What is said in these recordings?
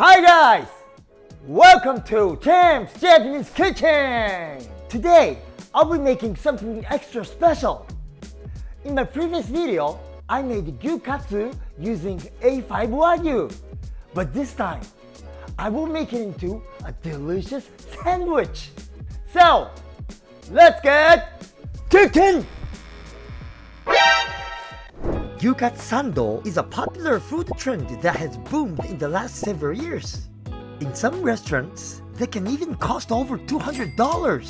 Hi guys! Welcome to Cham's Japanese Kitchen! Today, I'll be making something extra special. In my previous video, I made Gyukatsu using A5 Wagyu. But this time, I will make it into a delicious sandwich. So, let's get cooking! Gyukatsu sando is a popular food trend that has boomed in the last several years. In some restaurants, they can even cost over $200.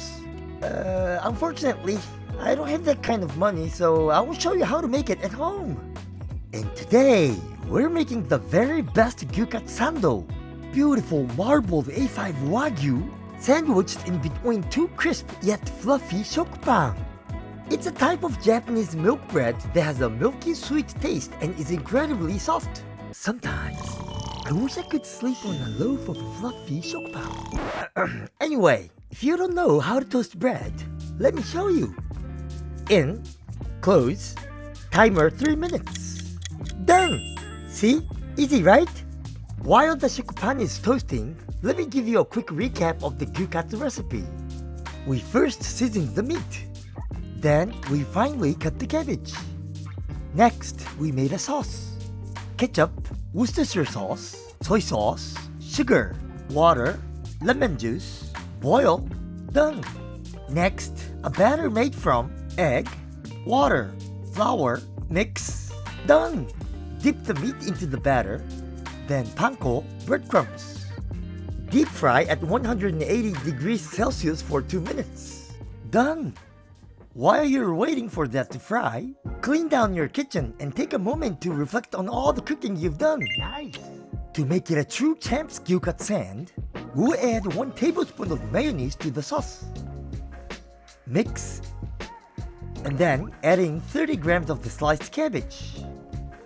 Unfortunately, I don't have that kind of money, so I will show you how to make it at home. And today, we're making the very best Gyukatsu sando. Beautiful marbled A5 Wagyu sandwiched in between two crisp yet fluffy Shokupan. It's a type of Japanese milk bread that has a milky sweet taste and is incredibly soft. Sometimes, I wish I could sleep on a loaf of fluffy Shokupan. Anyway, if you don't know how to toast bread, let me show you. In, close, timer 3 minutes. Done! See? Easy, right? While the Shokupan is toasting, let me give you a quick recap of the Gyukatsu recipe. We first seasoned the meat. Then, we finally cut the cabbage. Next, we made a sauce. Ketchup, Worcestershire sauce, soy sauce, sugar, water, lemon juice, boil, done. Next, a batter made from egg, water, flour, mix, done. Dip the meat into the batter, then panko breadcrumbs. Deep fry at 180 degrees Celsius for 2 minutes. Done. While you're waiting for that to fry, clean down your kitchen and take a moment to reflect on all the cooking you've done. Nice! To make it a true Champ's Gyukatsu sand, we'll add 1 tablespoon of mayonnaise to the sauce. Mix. And then adding 30 grams of the sliced cabbage.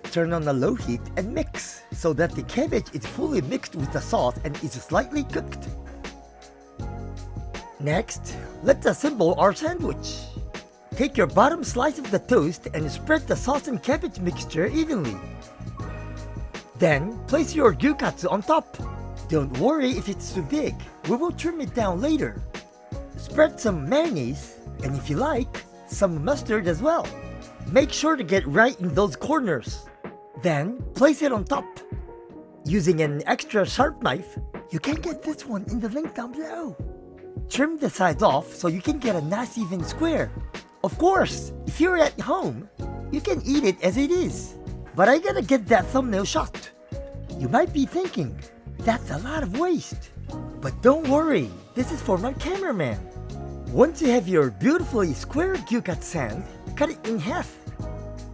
Turn on a low heat and mix so that the cabbage is fully mixed with the sauce and is slightly cooked. Next, let's assemble our sandwich. Take your bottom slice of the toast and spread the sauce and cabbage mixture evenly. Then, place your gyukatsu on top. Don't worry if it's too big, we will trim it down later. Spread some mayonnaise, and if you like, some mustard as well. Make sure to get right in those corners. Then, place it on top. Using an extra sharp knife, you can get this one in the link down below. Trim the sides off so you can get a nice even square. Of course, if you're at home, you can eat it as it is. But I gotta get that thumbnail shot. You might be thinking, that's a lot of waste. But don't worry, this is for my cameraman. Once you have your beautifully square Gyukatsu sand, cut it in half.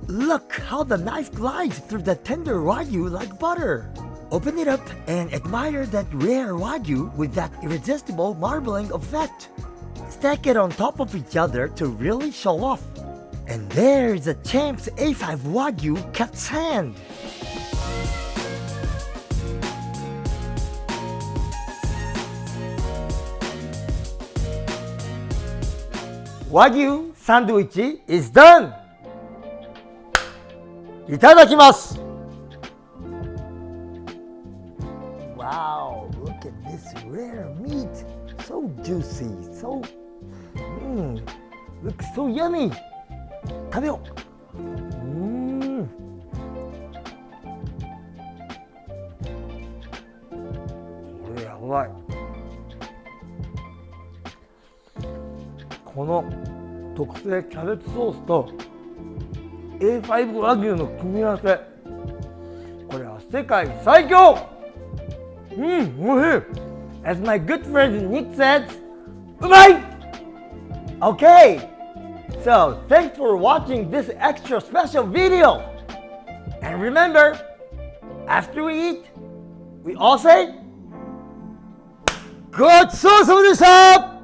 Look how the knife glides through the tender Wagyu like butter. Open it up and admire that rare Wagyu with that irresistible marbling of fat. Stack it on top of each other to really show off. And there's a Champ's A5 Wagyu cut sand. Wagyu sandwich is done! いただきます! Wow, look at this rare meat. So juicy, so looks so yummy. 食べよう。これやばい。この特製キャベツソースと A5 和牛の組み合わせ、これは世界最強。おいしい。As my good friend Nick says, うまい! Okay, so thanks for watching this extra special video. And remember, after we eat, we all say, ごちそうさまでした!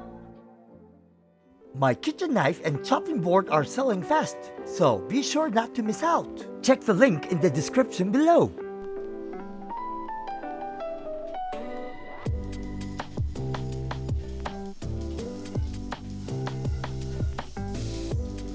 My kitchen knife and chopping board are selling fast, so be sure not to miss out. Check the link in the description below.